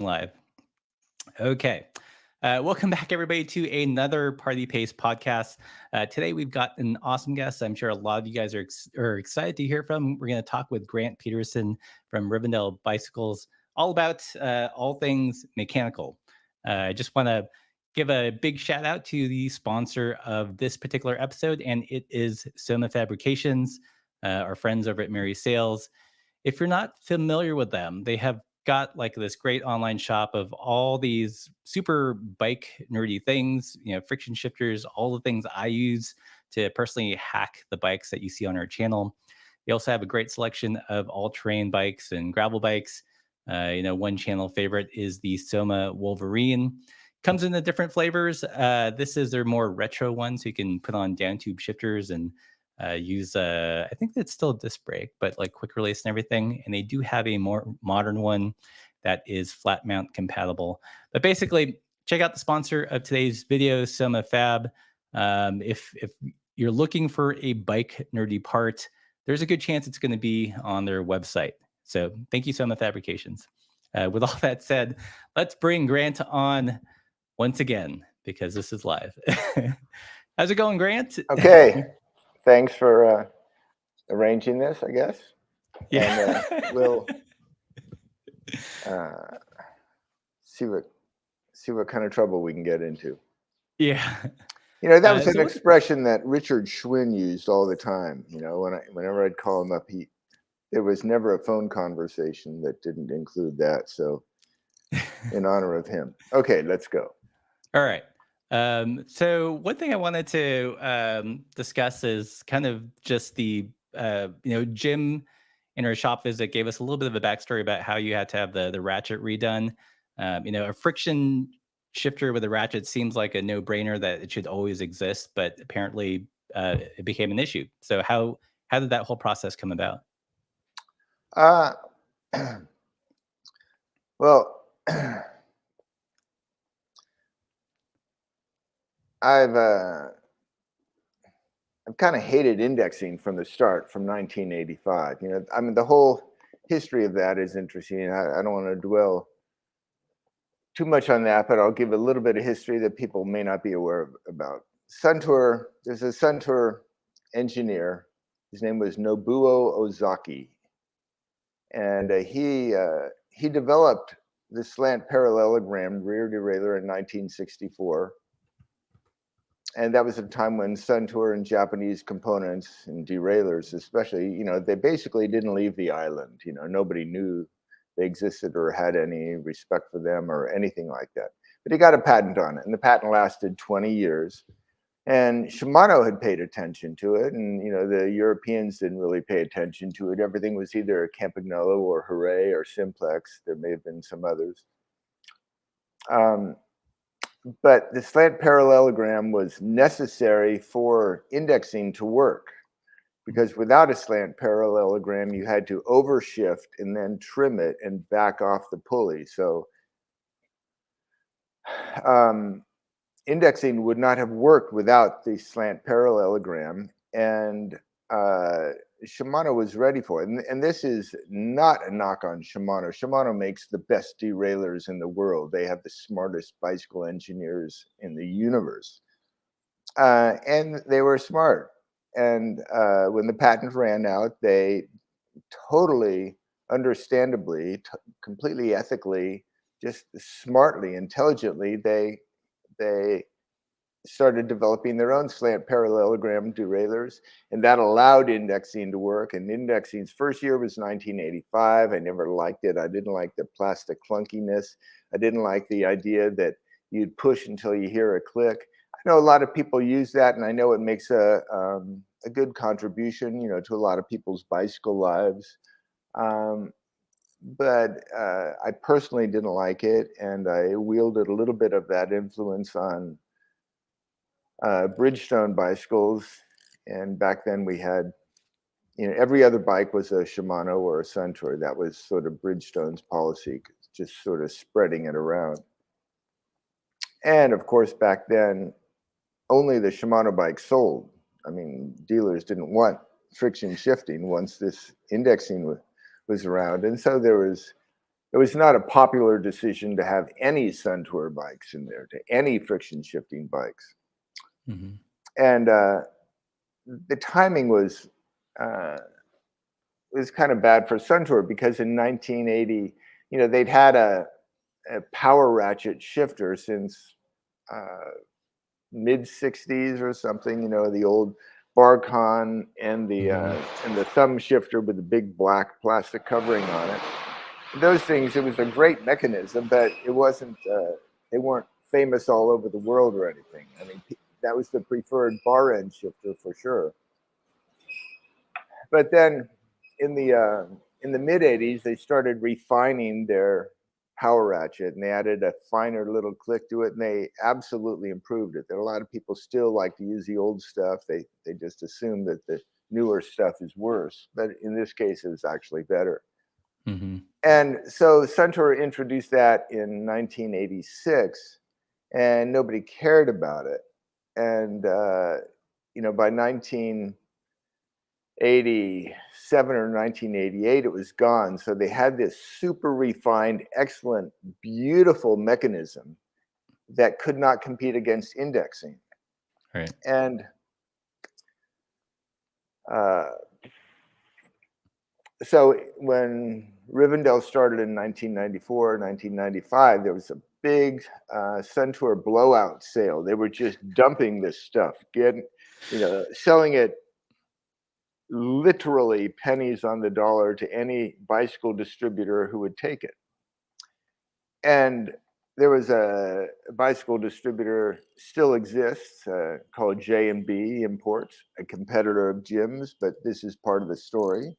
Live. Okay. Welcome back, everybody, to another Party Pace podcast. Today, we've got an awesome guest. I'm sure a lot of you guys are excited to hear from. We're going to talk with Grant Petersen from Rivendell Bicycles, all about all things mechanical. I just want to give a big shout out to the sponsor of this particular episode, and it is Soma Fabrications, our friends over at Mary Sales. If you're not familiar with them, they have got like this great online shop of all these super bike nerdy things, friction shifters, all the things I use to personally hack the bikes that you see on our channel. They also have a great selection of all-terrain bikes and gravel bikes. One channel favorite is the Soma Wolverine. Comes in the different flavors. This is their more retro one, so you can put on down tube shifters and use I think it's still disc brake, but like quick release and everything. And they do have a more modern one that is flat mount compatible. But basically, check out the sponsor of today's video, Soma Fab. If you're looking for a bike nerdy part, there's a good chance it's going to be on their website. So thank you, Soma Fabrications. With all that said, let's bring Grant on once again, because this is live. How's it going, Grant? Okay. Thanks for arranging this, I guess. Yeah. And we'll see what kind of trouble we can get into. Yeah. That was an expression that Richard Schwinn used all the time. Whenever I'd call him up, there was never a phone conversation that didn't include that. So in honor of him. Okay, let's go. All right. So one thing I wanted to discuss is kind of just the, Jim in our shop visit gave us a little bit of a backstory about how you had to have the ratchet redone. A friction shifter with a ratchet seems like a no-brainer that it should always exist, but apparently it became an issue. So how did that whole process come about? Well, I've kind of hated indexing from the start, from 1985. The whole history of that is interesting. I don't want to dwell too much on that, but I'll give a little bit of history that people may not be aware about. There's a Suntour engineer. His name was Nobuo Ozaki, and he developed the slant parallelogram rear derailleur in 1964. And that was a time when Suntour and Japanese components and derailleurs, especially, they basically didn't leave the island. Nobody knew they existed or had any respect for them or anything like that. But he got a patent on it, and the patent lasted 20 years. And Shimano had paid attention to it, and the Europeans didn't really pay attention to it. Everything was either Campagnolo or Hooray or Simplex. There may have been some others. But the slant parallelogram was necessary for indexing to work, because without a slant parallelogram, you had to overshift and then trim it and back off the pulley. So indexing would not have worked without the slant parallelogram, and Shimano was ready for it. And this is not a knock on Shimano. Shimano makes the best derailleurs in the world. They have the smartest bicycle engineers in the universe. And they were smart. And when the patent ran out, they totally, understandably, completely ethically, just smartly, intelligently, they started developing their own slant parallelogram derailleurs, and that allowed indexing to work. And indexing's first year was 1985. I never liked it. I didn't like the plastic clunkiness. I didn't like the idea that you'd push until you hear a click. I know a lot of people use that, and I know it makes a good contribution, to a lot of people's bicycle lives. But I personally didn't like it, and I wielded a little bit of that influence on Bridgestone bicycles. And back then we had, every other bike was a Shimano or a Suntour. That was sort of Bridgestone's policy, just sort of spreading it around. And of course, back then, only the Shimano bike sold. I mean, dealers didn't want friction shifting once this indexing was around. And so there was it was not a popular decision to have any Suntour bikes in there, to any friction shifting bikes. Mm-hmm. And the timing was kind of bad for Suntour, because in 1980, they'd had a power ratchet shifter since mid 60s or something, the old Barcon and the thumb shifter with the big black plastic covering on it. Those things, it was a great mechanism, but it wasn't, they weren't famous all over the world or anything. I mean, that was the preferred bar end shifter for sure. But then in the mid 80s, they started refining their power ratchet, and they added a finer little click to it, and they absolutely improved it. There are a lot of people still like to use the old stuff. They just assume that the newer stuff is worse, but in this case, it was actually better. Mm-hmm. And so Suntour introduced that in 1986, and nobody cared about it. And by 1987 or 1988, it was gone. So they had this super refined, excellent, beautiful mechanism that could not compete against indexing. Right. And so when Rivendell started in 1994, 1995, there was a big Suntour blowout sale. They were just dumping this stuff, selling it literally pennies on the dollar to any bicycle distributor who would take it. And there was a bicycle distributor, still exists, called J&B Imports, a competitor of Jim's, but this is part of the story.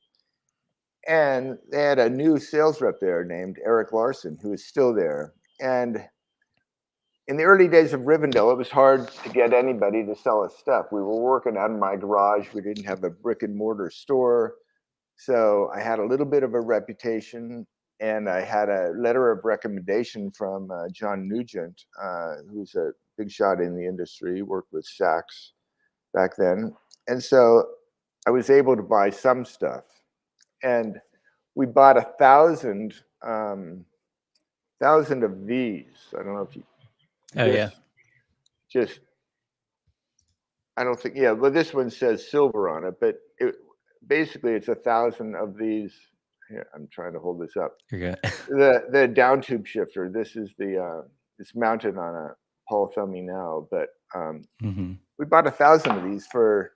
And they had a new sales rep there named Eric Larson, who is still there. And in the early days of Rivendell, it was hard to get anybody to sell us stuff. We were working out of my garage. We didn't have a brick and mortar store. So I had a little bit of a reputation, and I had a letter of recommendation from John Nugent, who's a big shot in the industry, worked with Saks back then. And so I was able to buy some stuff. And we bought 1,000 of these. I don't know if you. Oh, yeah. Just, I don't think, yeah, well, this one says silver on it, but basically it's 1,000 of these. Here, I'm trying to hold this up. You're good. The down tube shifter. This is it's mounted on a Paul Thummy now, but we bought 1,000 of these for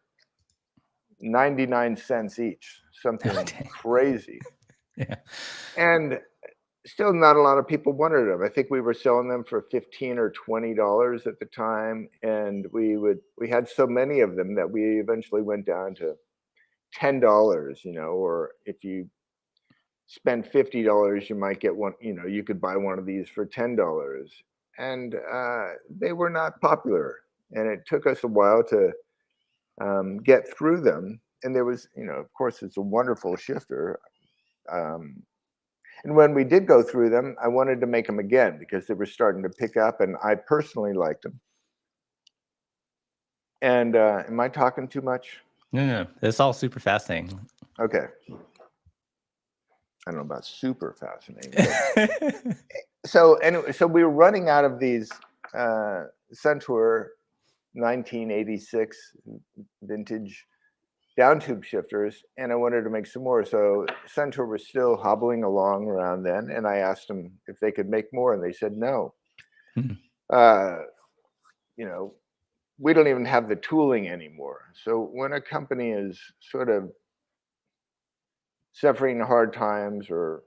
99 cents each, something crazy. Yeah. And still not a lot of people wanted them. I think we were selling them for $15 or $20 at the time, and we had so many of them that we eventually went down to $10, or if you spend $50, you might get one, you could buy one of these for $10. And they were not popular, and it took us a while to get through them. And there was, of course, it's a wonderful shifter. And when we did go through them, I wanted to make them again because they were starting to pick up, and I personally liked them. And am I talking too much? No. It's all super fascinating. Okay. I don't know about super fascinating. So anyway, so we were running out of these Suntour 1986 vintage down tube shifters, and I wanted to make some more. So Suntour was still hobbling along around then, and I asked them if they could make more, and they said no. We don't even have the tooling anymore. So when a company is sort of suffering hard times or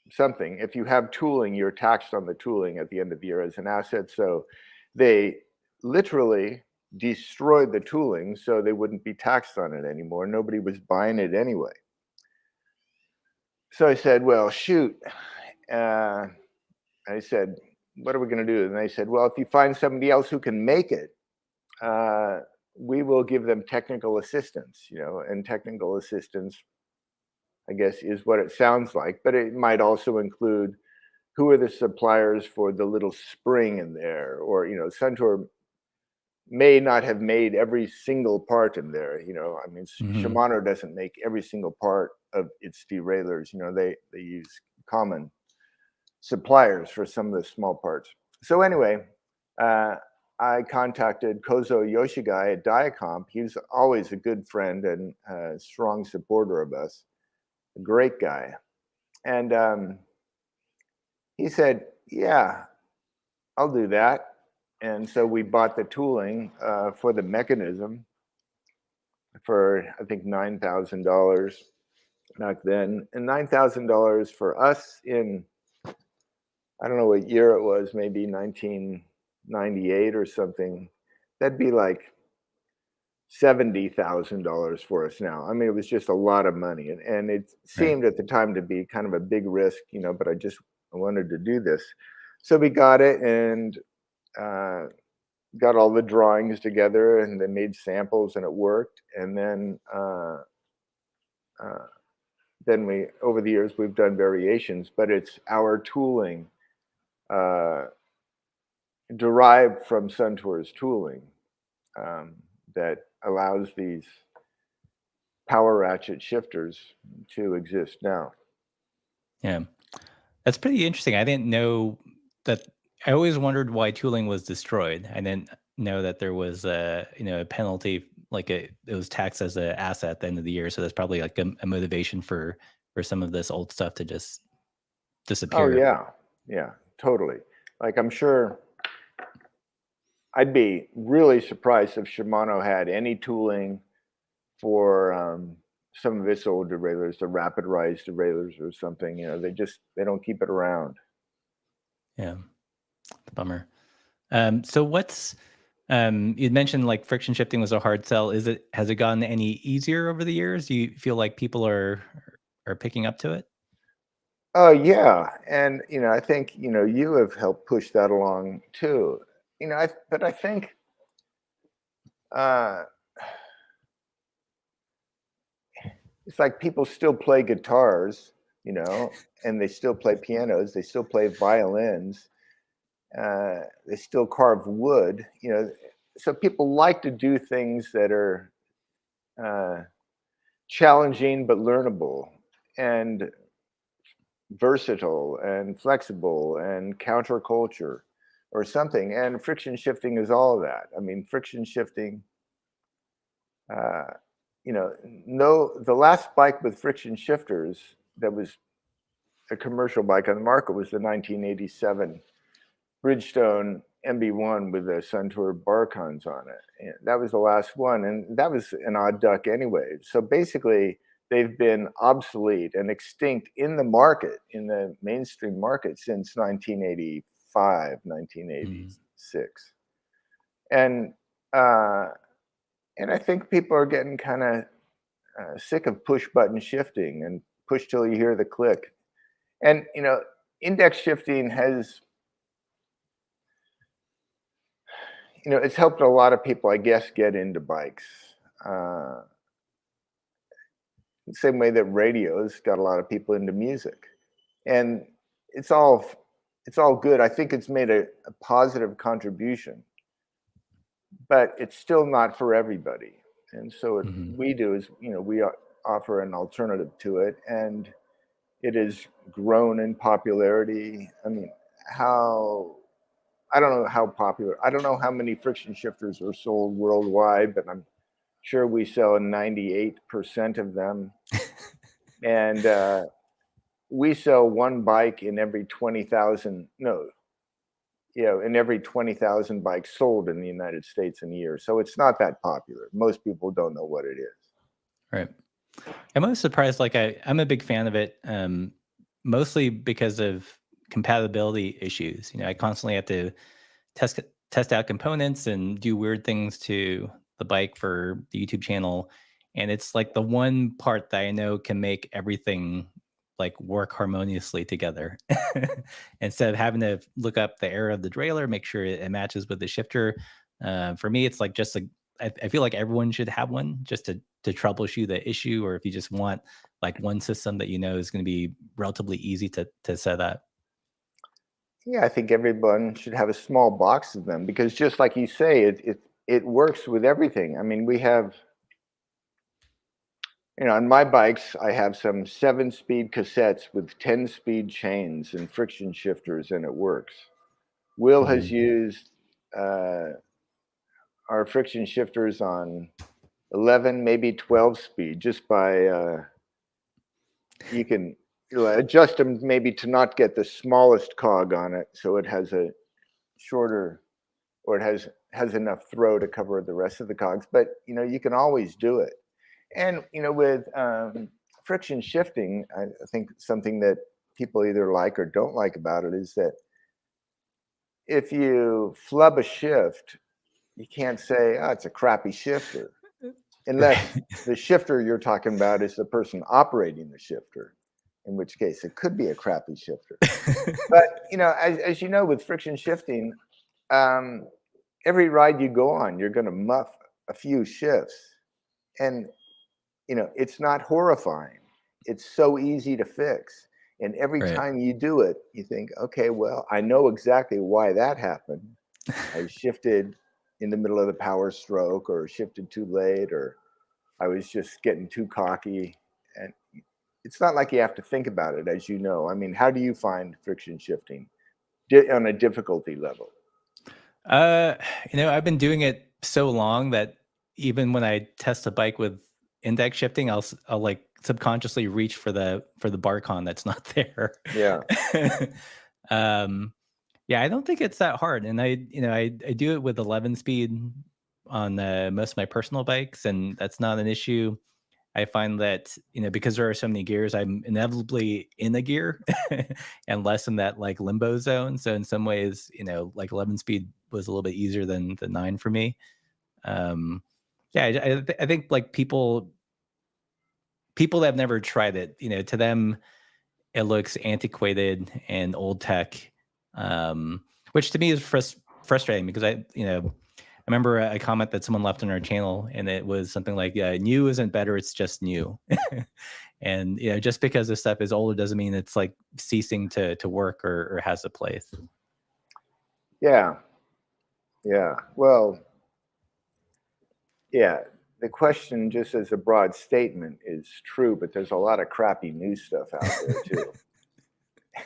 something, if you have tooling, you're taxed on the tooling at the end of the year as an asset. So they literally destroyed the tooling so they wouldn't be taxed on it anymore. Nobody was buying it anyway. So I said, well, shoot. I said, what are we going to do? And they said, well, if you find somebody else who can make it, we will give them technical assistance, and technical assistance, I guess, is what it sounds like, but it might also include who are the suppliers for the little spring in there, or, Suntour may not have made every single part in there. I mean, Shimano doesn't make every single part of its derailleurs. They use common suppliers for some of the small parts. So anyway, I contacted Kozo Yoshigai at Diacomp. He was always a good friend and a strong supporter of us, a great guy. And he said, yeah, I'll do that. And so we bought the tooling for the mechanism for, I think, $9,000 back then. And $9,000 for us in, I don't know what year it was, maybe 1998 or something. That'd be like $70,000 for us now. I mean, it was just a lot of money. And it Right. seemed at the time to be kind of a big risk, but I wanted to do this. So we got it and got all the drawings together, and they made samples and it worked. And then we, over the years, we've done variations, but it's our tooling derived from Suntour's tooling that allows these power ratchet shifters to exist now. Yeah. That's pretty interesting. I didn't know that. I always wondered why tooling was destroyed. I didn't know that there was a penalty, like it was taxed as an asset at the end of the year. So that's probably like a motivation for some of this old stuff to just Oh disappear. yeah, totally. Like I'm sure I'd be really surprised if Shimano had any tooling for some of its old derailleurs, the rapid rise derailleurs or something. They don't keep it around. Yeah, bummer. So what's you'd mentioned like friction shifting was a hard sell. Has it gotten any easier over the years? Do you feel like people are picking up to it? Oh yeah, and I think you have helped push that along too. But I think uh, it's like people still play guitars, and they still play pianos, they still play violins, they still carve wood, So people like to do things that are uh, challenging but learnable and versatile and flexible and counterculture or something. And friction shifting is all of that. I mean, friction shifting. Uh, no, the last bike with friction shifters that was a commercial bike on the market was the 1987 Bridgestone MB1 with the Suntour Barcons on it. And that was the last one, and that was an odd duck anyway. So basically, they've been obsolete and extinct in the market, in the mainstream market, since 1985, 1986. And I think people are getting kind of sick of push button shifting and push till you hear the click. And index shifting has, it's helped a lot of people, I guess, get into bikes. The same way that radios got a lot of people into music, and it's all good. I think it's made a positive contribution, but it's still not for everybody. And so what Hmm. we do is, we offer an alternative to it, and it has grown in popularity. I mean, I don't know how popular. I don't know how many friction shifters are sold worldwide, but I'm sure we sell 98% of them. And we sell one bike in every 20,000. No, in every 20,000 bikes sold in the United States in a year. So it's not that popular. Most people don't know what it is. Right. I'm always surprised. Like I'm a big fan of it, mostly because of compatibility issues. I constantly have to test test out components and do weird things to the bike for the YouTube channel, and it's like the one part that I know can make everything like work harmoniously together. Instead of having to look up the error of the derailleur, make sure it matches with the shifter. For me, it's like just a I feel like everyone should have one just to troubleshoot the issue, or if you just want like one system that is going to be relatively easy to set up. Yeah, I think everyone should have a small box of them because, just like you say, it works with everything. I mean, we have On my bikes, I have some 7-speed cassettes with 10-speed chains and friction shifters, and it works. Will has Mhm. used uh, our friction shifters on 11, maybe 12 speed, just by you can adjust them maybe to not get the smallest cog on it, so it has a shorter, or it has enough throw to cover the rest of the cogs. But you can always do it. And with friction shifting, I think something that people either like or don't like about it is that if you flub a shift, you can't say, "Oh, it's a crappy shifter," unless Right. the shifter you're talking about is the person operating the shifter, in which case it could be a crappy shifter. But as you know, with friction shifting, um, every ride you go on, you're going to muff a few shifts, and it's not horrifying. It's so easy to fix. And every Right. time you do it, you think, okay, well, I know exactly why that happened. I shifted in the middle of the power stroke, or shifted too late, or I was just getting too cocky. And it's not like you have to think about it, as you know. I mean, how do you find friction shifting on a difficulty level? Uh, I've been doing it so long that even when I test a bike with index shifting, I'll like subconsciously reach for the bar con that's not there. Yeah. um, yeah, I don't think it's that hard, and I do it with 11 speed on most of my personal bikes, and that's not an issue. I find that, because there are so many gears, I'm inevitably in a gear and less in that like limbo zone. So in some ways, like 11 speed was a little bit easier than the 9 for me. Um, yeah, I think like people that have never tried it, to them it looks antiquated and old tech, which to me is frustrating because I remember a comment that someone left on our channel, and it was something like, "New isn't better; it's just new." And just because this stuff is older doesn't mean it's like ceasing to work or has a place. Yeah. Yeah. Well, yeah. The question, just as a broad statement, is true, but there's a lot of crappy new stuff out there too.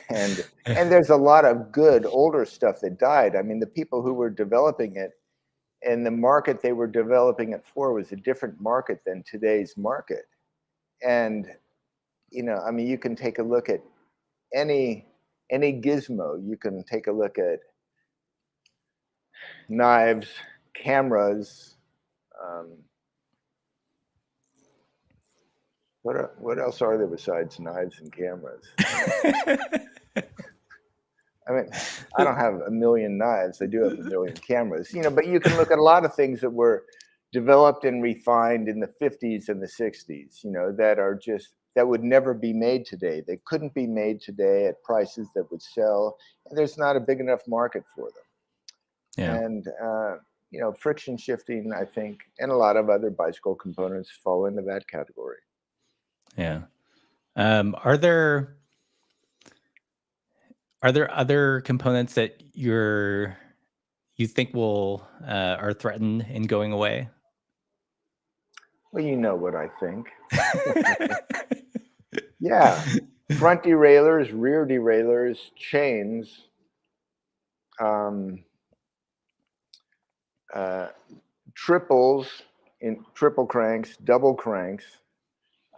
And there's a lot of good older stuff that died. I mean, the people who were developing it and the market they were developing it for was a different market than today's market. And I mean, you can take a look at any gizmo. You can take a look at knives, cameras. Um, what else are there besides knives and cameras? I mean, I don't have a million knives. I do have a million cameras, but you can look at a lot of things that were developed and refined in the 50s and the 60s, that would never be made today. They couldn't be made today at prices that would sell, and there's not a big enough market for them. Yeah, And, friction shifting, I think, and a lot of other bicycle components fall into that category. yeah. Are there other components that you think will are threatened in going away? Well, you know what I think. Yeah. Front derailleurs, rear derailleurs, chains, um, uh, triples, in triple cranks, double cranks.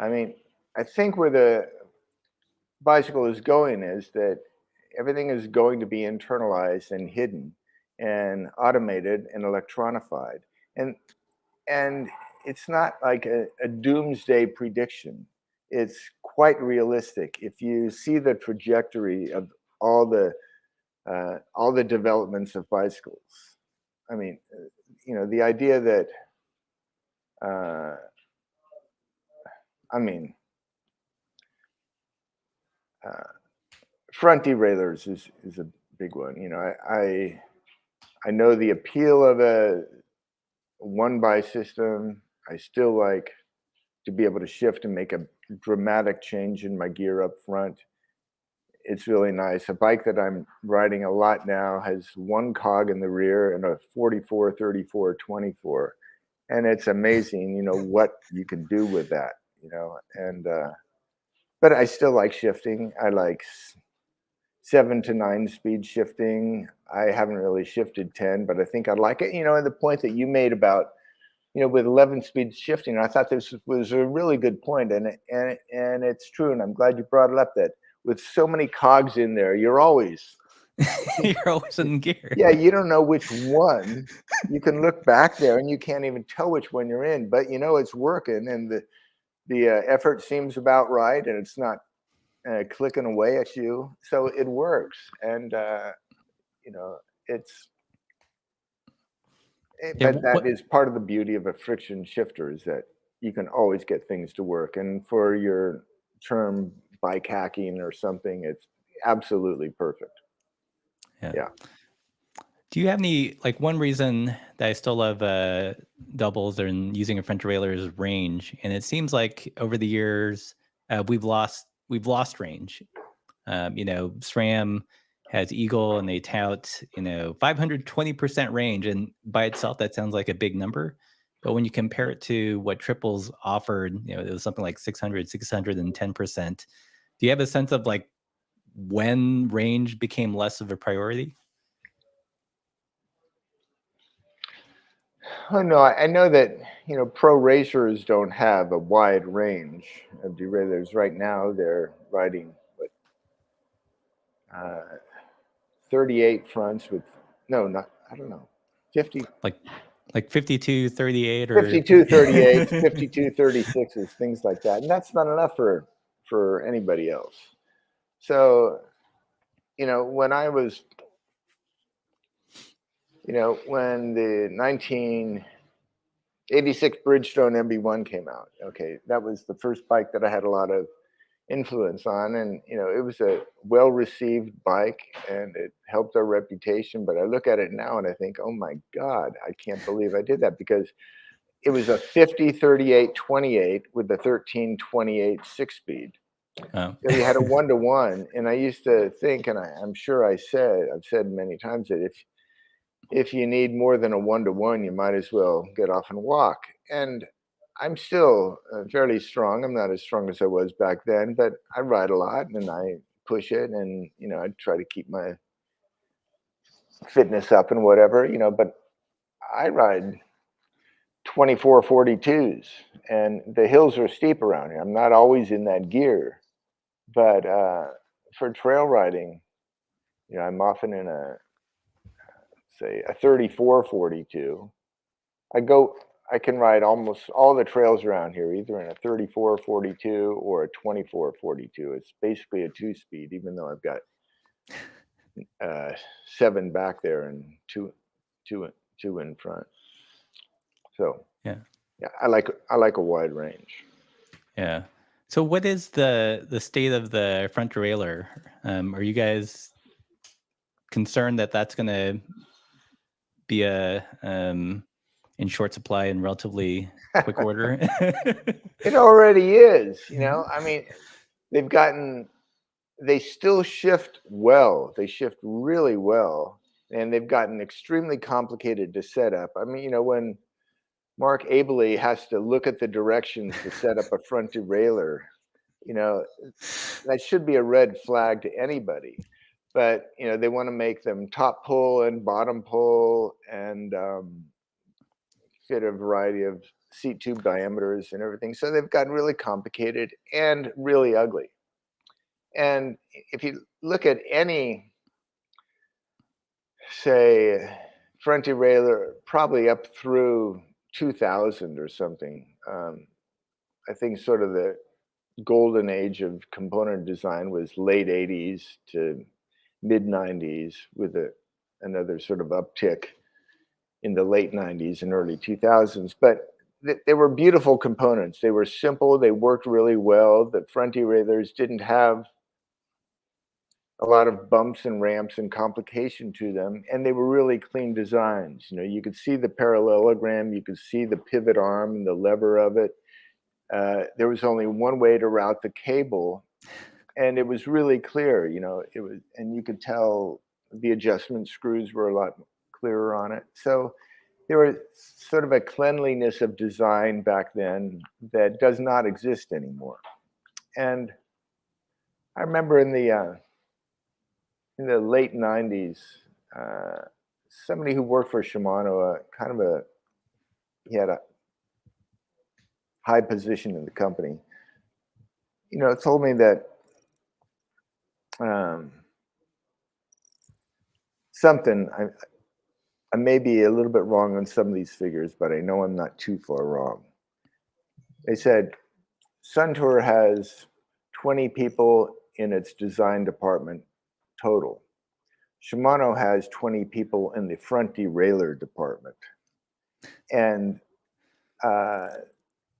I mean, I think where the bicycle is going is that everything is going to be internalized and hidden and automated and electronified. And it's not like a doomsday prediction. It's quite realistic. If you see the trajectory of all the developments of bicycles, I mean, the idea that, uh, I mean, uh, front derailleurs is a big one. I know the appeal of a one by system. I still like to be able to shift and make a dramatic change in my gear up front. It's really nice. A bike that I'm riding a lot now has one cog in the rear and a 44, 34, 24. And it's amazing, what you can do with that. and but I still like shifting. I like 7 to 9 speed shifting. I haven't really shifted 10, but I think I like it. And the point that you made about, with 11 speed shifting, I thought this was a really good point, and it's true. And I'm glad you brought it up, that with so many cogs in there, you're always in gear. Yeah, you don't know which one. You can look back there and you can't even tell which one you're in, but it's working, and the effort seems about right, and it's not clicking away at you, so it works. And it's Yeah, but that is part of the beauty of a friction shifter, is that you can always get things to work. And for your term bike hacking or something, it's absolutely perfect. Yeah. Do you have any, like, one reason that I still love doubles and using a front derailleur is range, and it seems like over the years we've lost range. SRAM has Eagle, and they tout 520% range, and by itself that sounds like a big number, but when you compare it to what triples offered, it was something like 610%. Do you have a sense of, like, when range became less of a priority? Oh no, I know that pro racers don't have a wide range of derailleurs. Right now, they're riding what, 38 fronts with not I don't know, 50, like 5238 or 52 38s, 52 36s, things like that, and that's not enough for anybody else. So when I was when the 1986 Bridgestone MB1 came out, okay, that was the first bike that I had a lot of influence on, and it was a well-received bike and it helped our reputation. But I look at it now and I think, oh my God, I can't believe I did that, because it was a 50 38 28 with the 13 28 6-speed. Oh. So you had a 1-to-1, and I used to think, and I'm sure I've said many times, that if you need more than a 1-to-1, you might as well get off and walk. And I'm still fairly strong. I'm not as strong as I was back then, but I ride a lot and I push it, and I try to keep my fitness up and whatever, but I ride 24 42s, and the hills are steep around here. I'm not always in that gear, but for trail riding, I'm often in a 34 42. I can ride almost all the trails around here, either in a 34 42 or a 24 42. It's basically a 2-speed, even though I've got 7 back there and two in front. So yeah, I like a wide range. Yeah. So what is the state of the front derailleur? Are you guys concerned that that's going to be in short supply in relatively quick order? It already is. I mean, they still shift well. They shift really well, and they've gotten extremely complicated to set up. I mean, when Mark Abley has to look at the directions to set up a front derailleur, that should be a red flag to anybody. But they want to make them top pull and bottom pull, and fit a variety of seat tube diameters and everything. So they've gotten really complicated and really ugly. And if you look at any, say, front derailleur, probably up through 2000 or something, I think sort of the golden age of component design was late 80s to mid 90s, with another sort of uptick in the late 90s and early 2000s. But they were beautiful components. They were simple. They worked really well. The front derailleurs didn't have a lot of bumps and ramps and complication to them, and they were really clean designs. You could see the parallelogram, you could see the pivot arm and the lever of it. There was only one way to route the cable, and it was really clear. It was, and you could tell the adjustment screws were a lot clearer on it. So there was sort of a cleanliness of design back then that does not exist anymore. And I remember in the late '90s, uh, somebody who worked for Shimano, he had a high position in the company, told me that um, something. I may be a little bit wrong on some of these figures, but I know I'm not too far wrong. They said Suntour has 20 people in its design department total. Shimano has 20 people in the front derailleur department. And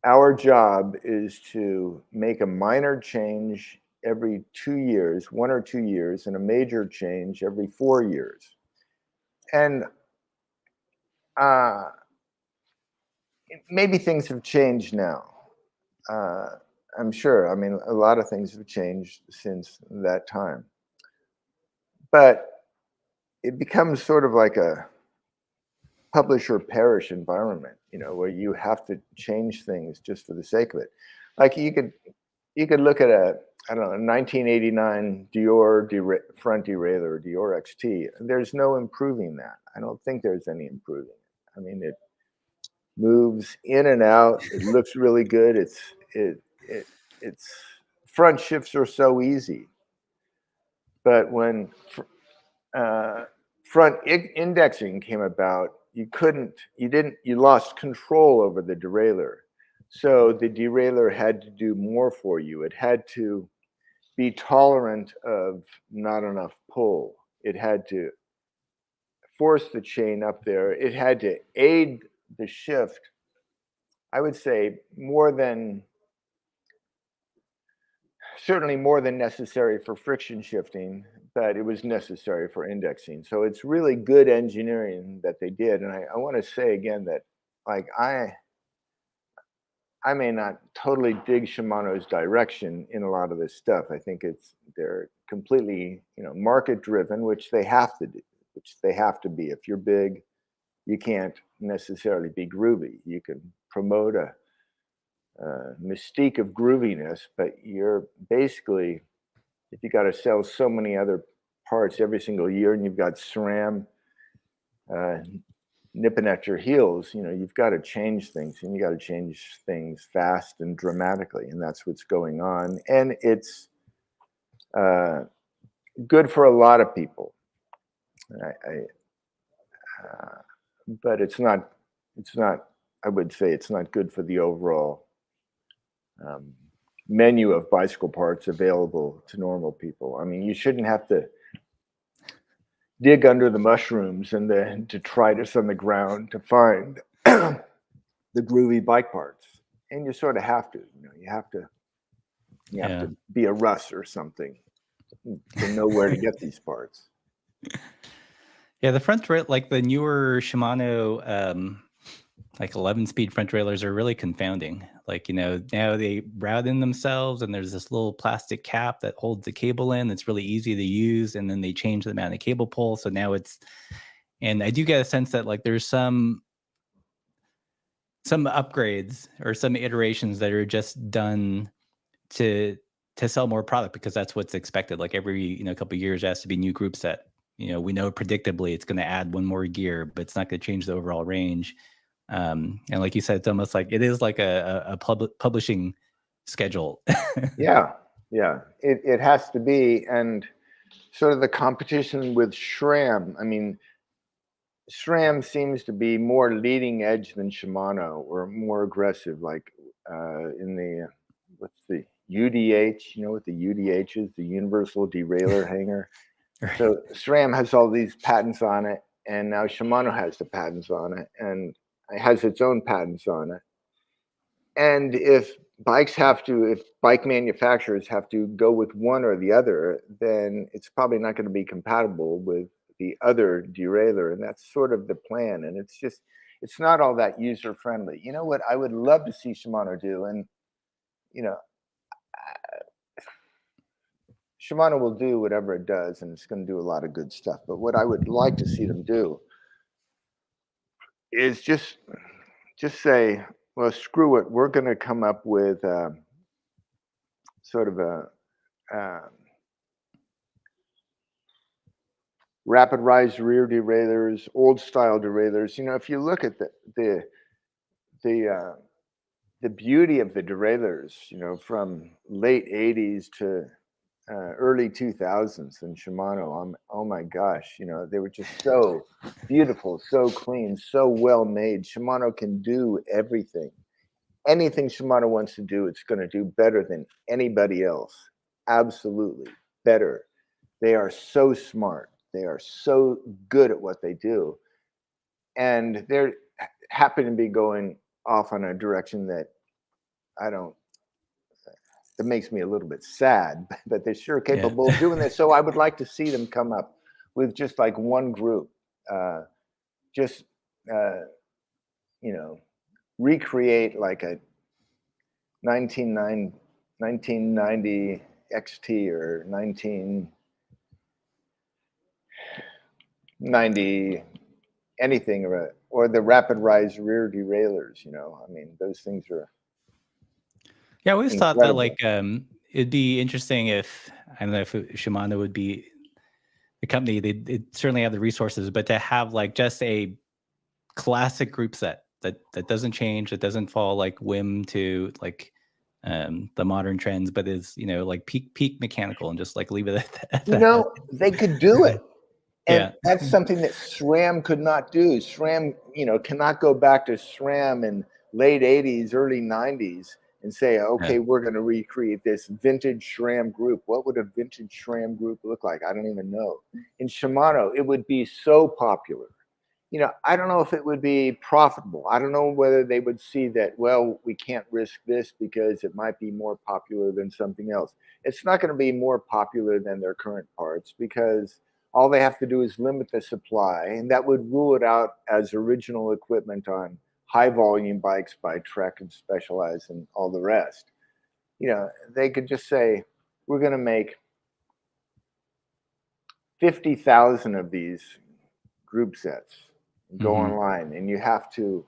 our job is to make a minor change every 2 years, 1 or 2 years, and a major change every 4 years. And maybe things have changed now. I'm sure. I mean, a lot of things have changed since that time. But it becomes sort of like a publish or perish environment, where you have to change things just for the sake of it. Like you could look at I don't know, 1989 Dior front derailleur, Dior XT. There's no improving that. I don't think there's any improving. I mean, it moves in and out. It looks really good. It's front shifts are so easy. But when front indexing came about, you lost control over the derailleur. So the derailleur had to do more for you. It had to be tolerant of not enough pull. It had to force the chain up there. It had to aid the shift, I would say, certainly more than necessary for friction shifting, but it was necessary for indexing. So it's really good engineering that they did. And I want to say again that, like, I may not totally dig Shimano's direction in a lot of this stuff. I think they're completely, market driven, which they have to do, which they have to be. If you're big, you can't necessarily be groovy. You can promote a mystique of grooviness, but you're basically, if you got to sell so many other parts every single year and you've got SRAM nipping at your heels, you've got to change things, and you got to change things fast and dramatically, and that's what's going on. And it's good for a lot of people, but it's not. I would say it's not good for the overall menu of bicycle parts available to normal people. I mean, you shouldn't have to dig under the mushrooms and the detritus on the ground to find the groovy bike parts. And you sort of have to, you have to be a Russ or something to know where to get these parts. Yeah, the front like the newer Shimano like 11-speed front trailers are really confounding. Like, now they route in themselves, and there's this little plastic cap that holds the cable in. That's really easy to use, and then they change the amount of cable pull. So now and I do get a sense that, like, there's some upgrades or some iterations that are just done to sell more product, because that's what's expected. Like every couple of years, there has to be new group set. We know predictably it's going to add one more gear, but it's not going to change the overall range. And like you said, it's almost like it is like a publishing schedule. Yeah, it has to be. And sort of the competition with SRAM. I mean, SRAM seems to be more leading edge than Shimano, or more aggressive, like in the what's the UDH? What the UDH is, the Universal Derailleur Hanger. Right. So SRAM has all these patents on it, and now Shimano has the patents on it, and it has its own patents on it. And if bike manufacturers have to go with one or the other, then it's probably not going to be compatible with the other derailleur, and that's sort of the plan. And it's not all that user friendly. You know what I would love to see Shimano do, and Shimano will do whatever it does, and it's going to do a lot of good stuff. But what I would like to see them do is just say, well, screw it. We're going to come up with sort of a um, rapid rise rear derailleurs, old style derailleurs. You know, if you look at the uh, the beauty of the derailleurs, you know, from late '80s to early 2000s in Shimano, oh my gosh, you know, they were just so beautiful, so clean, so well made. Shimano can do everything. Anything Shimano wants to do, it's going to do better than anybody else. Absolutely better. They are so smart. They are so good at what they do. And they're happen to be going off on a direction that I don't, that makes me a little bit sad, but they're sure Yeah. capable of doing this. So I would like to see them come up with just like one group, uh, just, uh, you know, recreate like a 1990 XT or 1990 anything, or the rapid rise rear derailleurs. You know, I mean, those things are Yeah, I always thought that incredible. like it'd be interesting if I don't know if Shimano would be the company. They'd certainly have the resources, but to have like just a classic group set that doesn't change, that doesn't fall like whim to like the modern trends, but is like peak mechanical and just like leave it at You that. know, they could do it. And Yeah, that's something that SRAM could not do. SRAM, you know, cannot go back to SRAM in late 80s, early 90s and say, yeah, okay, we're going to recreate this vintage SRAM group. What would a vintage SRAM group look like? I don't even know. In Shimano, it would be so popular. You know, I don't know if it would be profitable. I don't know whether they would see that, well, we can't risk this because it might be more popular than something else. It's not going to be more popular than their current parts because all they have to do is limit the supply, and that would rule it out as original equipment on high volume bikes by Trek and Specialized and all the rest. You know, they could just say, we're going to make 50,000 of these group sets, go hmm, online, and you have to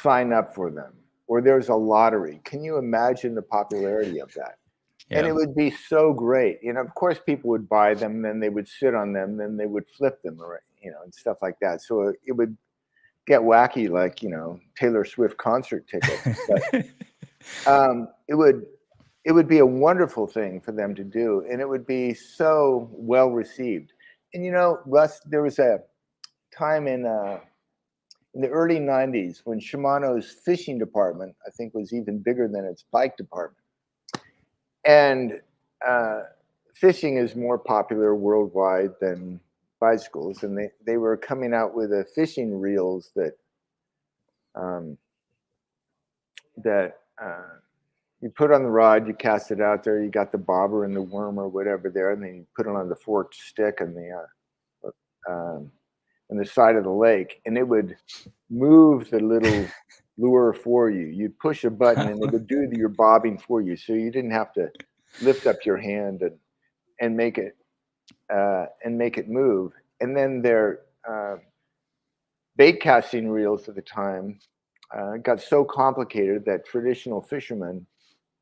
sign up for them, or there's a lottery. Can you imagine the popularity of that? And yeah, it would be so great. You know, of course, people would buy them, then they would sit on them, then they would flip them, or and stuff like that. So it would get wacky, like Taylor Swift concert tickets. But it would be a wonderful thing for them to do, and it would be so well received. And Russ, there was a time in the early '90s when Shimano's fishing department, I think, was even bigger than its bike department. And uh, fishing is more popular worldwide than bicycles, and they were coming out with a fishing reels um, that you put on the rod, you cast it out there, you got the bobber and the worm or whatever there, and then you put it on the forked stick and the side of the lake, and it would move the little lure for you. You'd push a button, and it would do your bobbing for you, so you didn't have to lift up your hand and make it move. And then their bait casting reels at the time got so complicated that traditional fishermen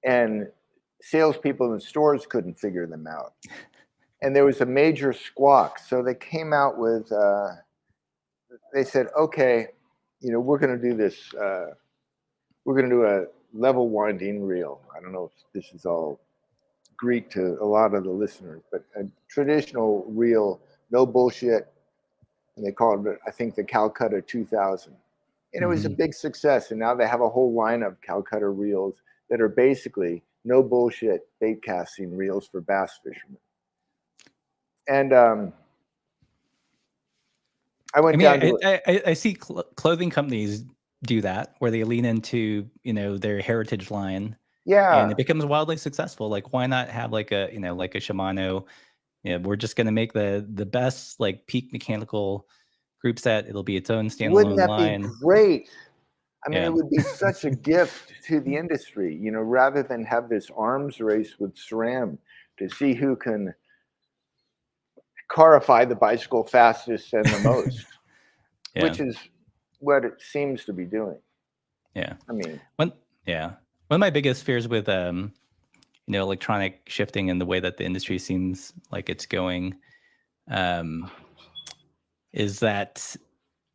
and salespeople in stores couldn't figure them out. And there was a major squawk. So they came out with, they said, okay, we're going to do this. We're going to do a level winding reel. I don't know if this is all Greek to a lot of the listeners, but a traditional reel, no bullshit. And they called it, I think, the Calcutta 2000. And it was a hmm. big success. And now they have a whole line of Calcutta reels that are basically no bullshit bait casting reels for bass fishermen. And I I went mean, down to it. I see clothing companies do that where they lean into their heritage line, and Yeah, it becomes wildly successful. Like, why not have like a like a Shimano? Yeah, we're just gonna make the best like peak mechanical group set. It'll be its own wouldn't standalone that be line. great? I mean, Yeah. it would be such a gift to the industry, rather than have this arms race with SRAM to see who can carify the bicycle fastest and the most, Yeah. which is what it seems to be doing. Yeah. I mean, One of my biggest fears with electronic shifting and the way that the industry seems like it's going, is that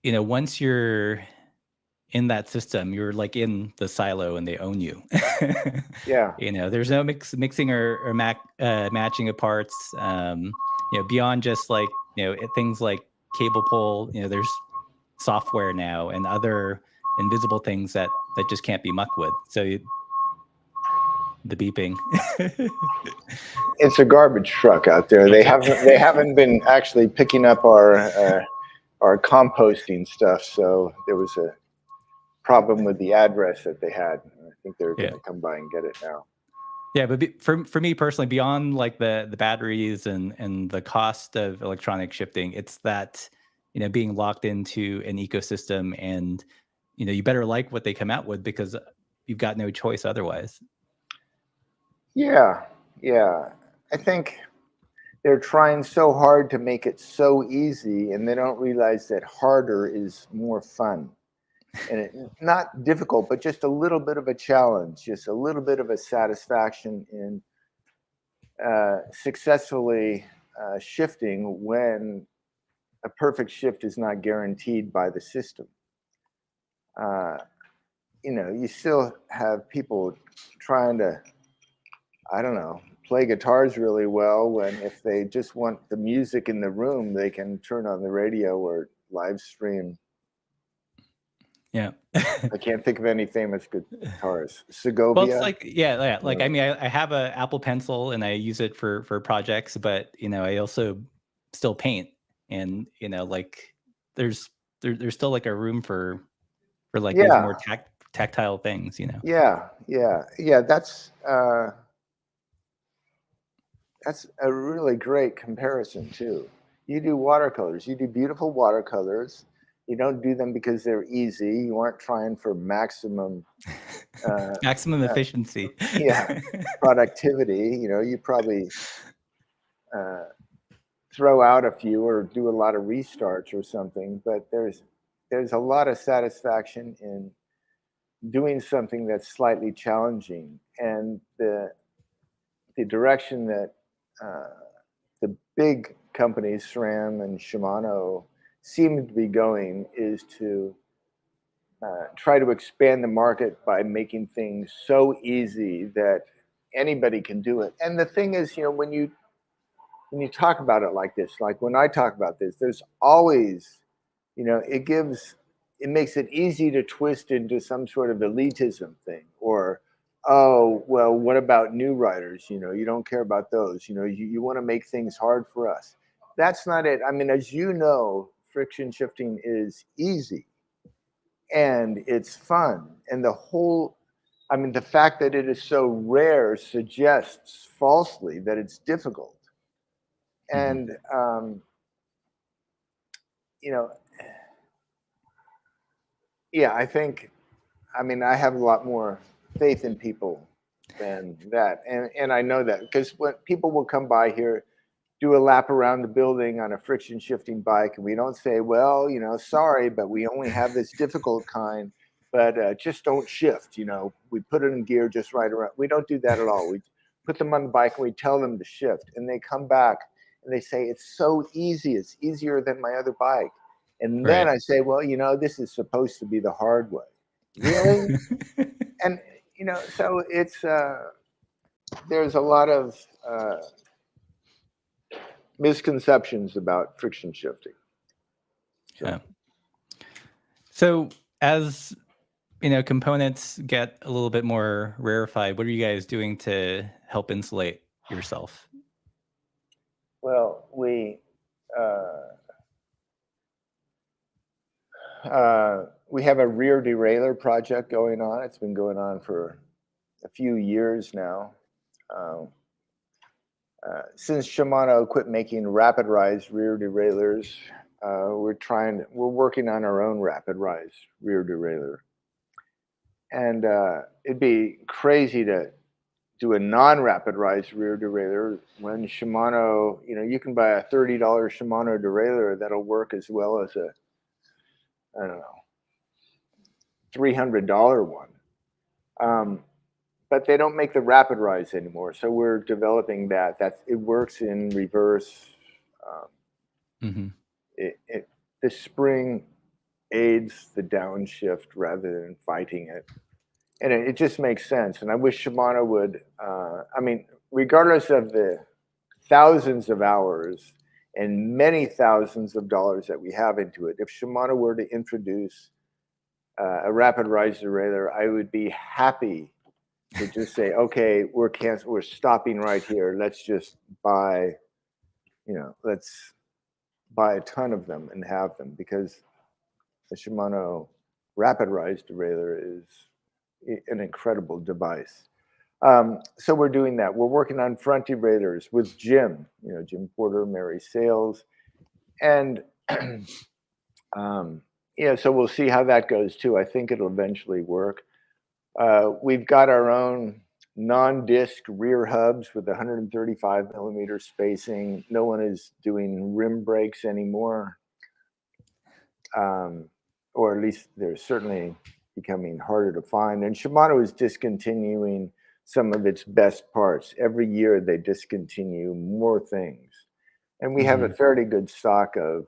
once you're in that system, you're like in the silo and they own you. yeah, There's no mixing or matching of parts. Beyond just like things like cable pull. There's software now and other invisible things that just can't be mucked with. So the beeping. it's a garbage truck out there. They Okay. haven't been actually picking up our composting stuff. So there was a problem with the address that they had. I think they're going Yeah. to come by and get it now. Yeah, but for me personally, beyond like the batteries and the cost of electronic shifting, it's that being locked into an ecosystem, and you better like what they come out with because you've got no choice otherwise. Yeah, yeah. I think they're trying so hard to make it so easy, and they don't realize that harder is more fun. And not difficult, but just a little bit of a challenge, just a little bit of a satisfaction in successfully shifting when a perfect shift is not guaranteed by the system. Uh, you still have people trying to, I don't know, play guitars really well when if they just want the music in the room, they can turn on the radio or live stream. Yeah. I can't think of any famous guitarists. Well, it's Segovia. like, yeah. Like, I mean, I have a Apple Pencil and I use it for projects, but I also still paint, and like there's still like a room for like those more Yeah, tactile things. yeah. That's a really great comparison too. You do watercolors. You do beautiful watercolors. You don't do them because they're easy. You aren't trying for maximum, uh, Maximum uh, efficiency. yeah, productivity. You probably uh, throw out a few or do a lot of restarts or something. But there's a lot of satisfaction in doing something that's slightly challenging, and the direction that uh, the big companies, SRAM and Shimano, seem to be going is to try to expand the market by making things so easy that anybody can do it. And the thing is, when you talk about it like this, like when I talk about this, there's always, it makes it easy to twist into some sort of elitism thing, or, oh, well, what about new writers? You don't care about those. You want to make things hard for us. That's not it. I mean, as you know, friction shifting is easy and it's fun. And the fact that it is so rare suggests falsely that it's difficult. Mhm. And, you know, yeah, I have a lot more faith in people than that. And I know that because when people will come by here, do a lap around the building on a friction shifting bike, and we don't say, well, sorry, but we only have this difficult kind, but just don't shift. We put it in gear just right around. We don't do that at all. We put them on the bike and we tell them to shift, and they come back and they say, it's so easy. It's easier than my other bike. And then Right. I say, well, this is supposed to be the hard way. Really? And, so there's a lot of misconceptions about friction shifting. So. Yeah. So as components get a little bit more rarefied, what are you guys doing to help insulate yourself? Well, we have a rear derailleur project going on. It's been going on for a few years now. Since Shimano quit making rapid rise rear derailleurs, we're working on our own rapid rise rear derailleur. And it'd be crazy to do a non-rapid rise rear derailleur when Shimano, you can buy a $30 Shimano derailleur that'll work as well as I don't know, $300 one. But they don't make the rapid rise anymore. So we're developing that. It works in reverse. Mm-hmm. The spring aids the downshift rather than fighting it. And it just makes sense. And I wish Shimano would, regardless of the thousands of hours and many thousands of dollars that we have into it, if Shimano were to introduce a rapid rise derailleur, I would be happy to just say, okay, we're stopping right here. Let's just buy, let's buy a ton of them and have them, because the Shimano rapid rise derailleur is an incredible device. So we're doing that. We're working on front derailleurs with Jim, Jim Porter, Mary Sales. And so we'll see how that goes too. I think it'll eventually work. We've got our own non-disc rear hubs with 135 millimeter spacing. No one is doing rim brakes anymore. Or at least they're certainly becoming harder to find. And Shimano is discontinuing some of its best parts. Every year they discontinue more things. And we have a fairly good stock of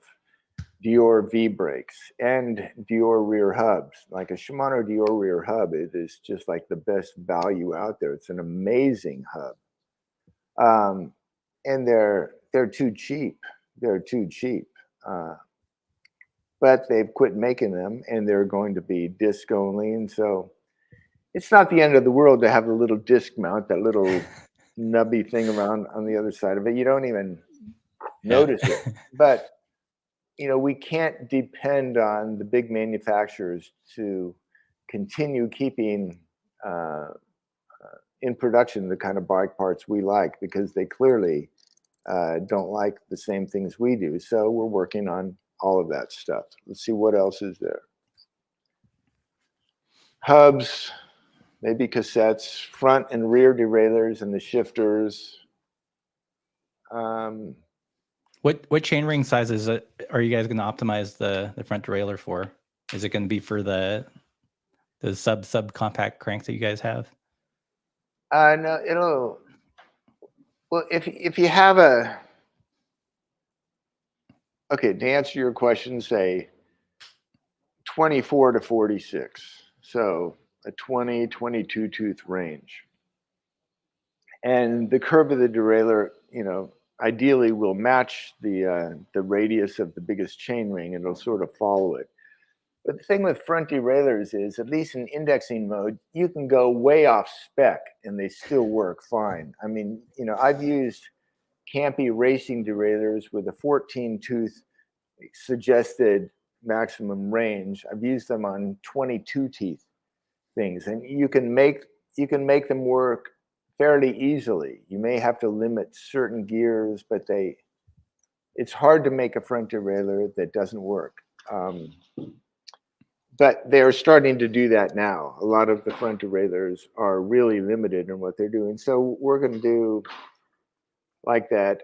Dior V brakes and Dior rear hubs. Like a Shimano Dior rear hub, it is just like the best value out there. It's an amazing hub. And they're too cheap. They're too cheap. But they've quit making them, and they're going to be disc only. And so it's not the end of the world to have a little disc mount, that little nubby thing around on the other side of it. You don't even notice it. But, we can't depend on the big manufacturers to continue keeping in production the kind of bike parts we like, because they clearly don't like the same things we do. So we're working on all of that stuff. Let's see what else is there. Hubs, maybe cassettes, front and rear derailleurs and the shifters. What chainring sizes are you guys going to optimize the front derailleur for? Is it going to be for the sub compact cranks that you guys have? No, well, if you have to answer your question, say 24 to 46. So a 22 tooth range. And the curve of the derailleur, ideally will match the radius of the biggest chain ring, and it'll sort of follow it. But the thing with front derailleurs is, at least in indexing mode, you can go way off spec and they still work fine. I mean, I've used Campy racing derailleurs with a 14 tooth suggested maximum range. I've used them on 22 teeth things, and you can make them work fairly easily. You may have to limit certain gears, but it's hard to make a front derailleur that doesn't work. But they're starting to do that now. A lot of the front derailleurs are really limited in what they're doing. So we're going to do like that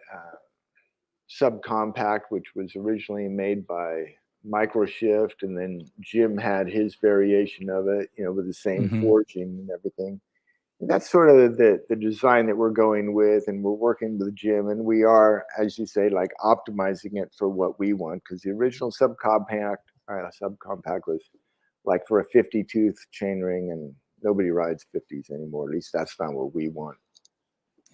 subcompact, which was originally made by Microshift, and then Jim had his variation of it, with the same forging and everything. And that's sort of the design that we're going with, and we're working with Jim, and we are, as you say, like optimizing it for what we want, because the original subcompact was like for a 50 tooth chainring, and nobody rides 50s anymore. At least that's not what we want.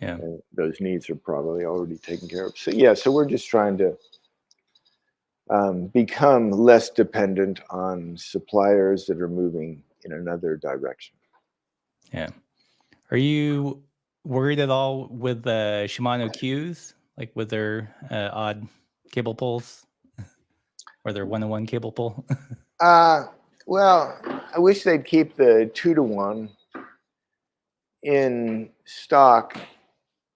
Yeah. And those needs are probably already taken care of. So we're just trying to become less dependent on suppliers that are moving in another direction. Yeah. Are you worried at all with the Shimano Qs, like with their odd cable pulls, or their 1-to-1 cable pull? Well, I wish they'd keep the 2-to-1 in stock,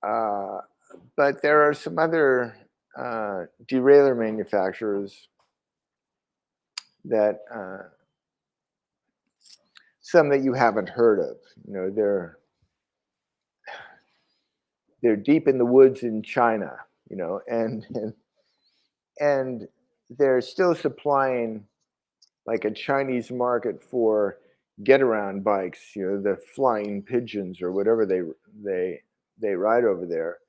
but there are some other derailleur manufacturers that some that you haven't heard of. They're deep in the woods in China, and they're still supplying like a Chinese market for get around bikes, the flying pigeons or whatever they ride over there.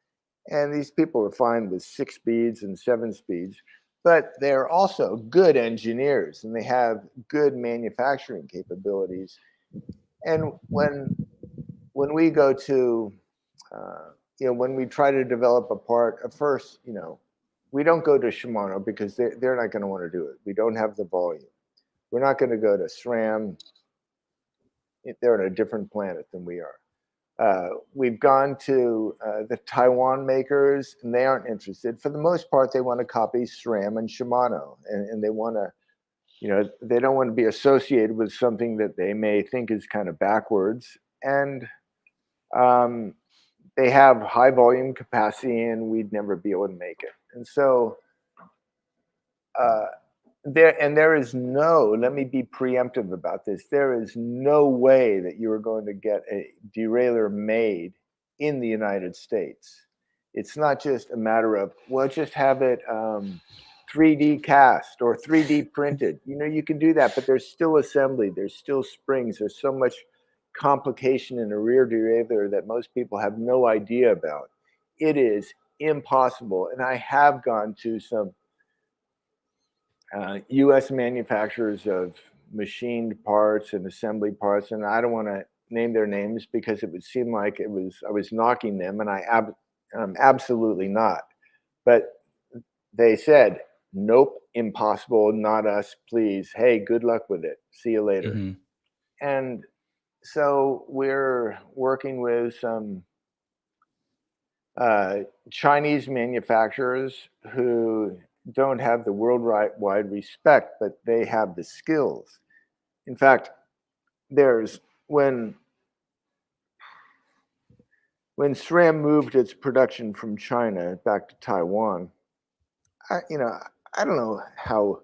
And these people are fine with 6 speeds and 7 speeds, but they're also good engineers and they have good manufacturing capabilities. And when we go to, when we try to develop a part, at first, we don't go to Shimano because they're not going to want to do it. We don't have the volume. We're not going to go to SRAM. They're on a different planet than we are. We've gone to the Taiwan makers, and they aren't interested. For the most part, they want to copy SRAM and Shimano, and they want to, they don't want to be associated with something that they may think is kind of backwards. And they have high volume capacity, and we'd never be able to make it. And so there is no, let me be preemptive about this, there is no way that you are going to get a derailleur made in the United States. It's not just a matter of, well, just have it 3D cast or 3D printed. You can do that, but there's still assembly, there's still springs, there's so much complication in a rear derailleur that most people have no idea about. It is impossible. And I have gone to some U.S. manufacturers of machined parts and assembly parts, and I don't want to name their names because it would seem like I was knocking them, and I'm absolutely not. But they said, "Nope, impossible, not us, please. Hey, good luck with it. See you later." Mm-hmm. And so we're working with some Chinese manufacturers who don't have the worldwide respect, but they have the skills. In fact, there's when SRAM moved its production from China back to Taiwan, I don't know how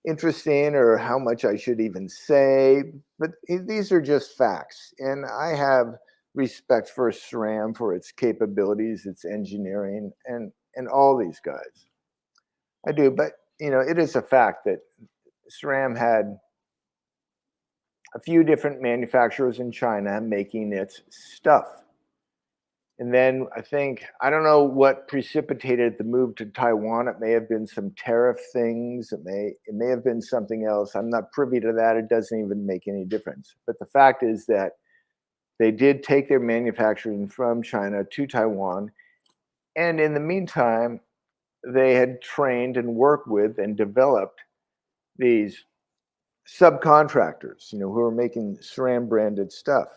interesting or how much I should even say, but these are just facts. And I have respect for SRAM, for its capabilities, its engineering, and all these guys. I do, but it is a fact that SRAM had a few different manufacturers in China making its stuff. And then I don't know what precipitated the move to Taiwan. It may have been some tariff things. It may have been something else. I'm not privy to that. It doesn't even make any difference. But the fact is that they did take their manufacturing from China to Taiwan. And in the meantime, they had trained and worked with and developed these subcontractors, who are making SRAM branded stuff.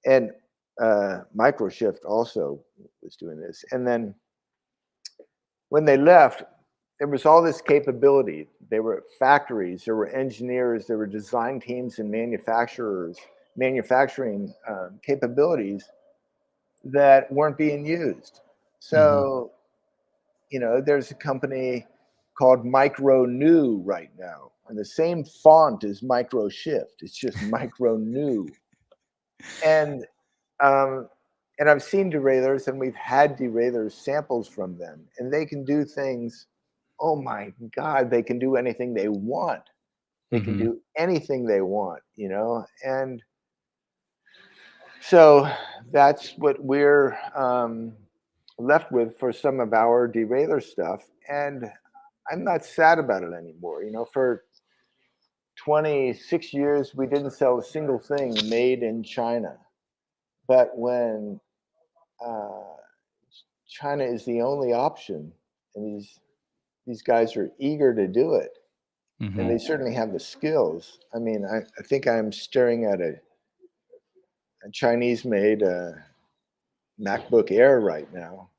And Microshift also was doing this. And then when they left, there was all this capability. There were factories, there were engineers, there were design teams and manufacturing capabilities that weren't being used. So, there's a company called Micro New right now, and the same font as Microshift. It's just Micro New. And I've seen derailleurs, and we've had derailleur samples from them, and they can do things. Oh my God, they can do anything they want. They can do anything they want, And so that's what we're left with for some of our derailleur stuff. And I'm not sad about it anymore. For 26 years, we didn't sell a single thing made in China. But when China is the only option, and these guys are eager to do it, and they certainly have the skills. I mean, I think I'm staring at a Chinese-made MacBook Air right now.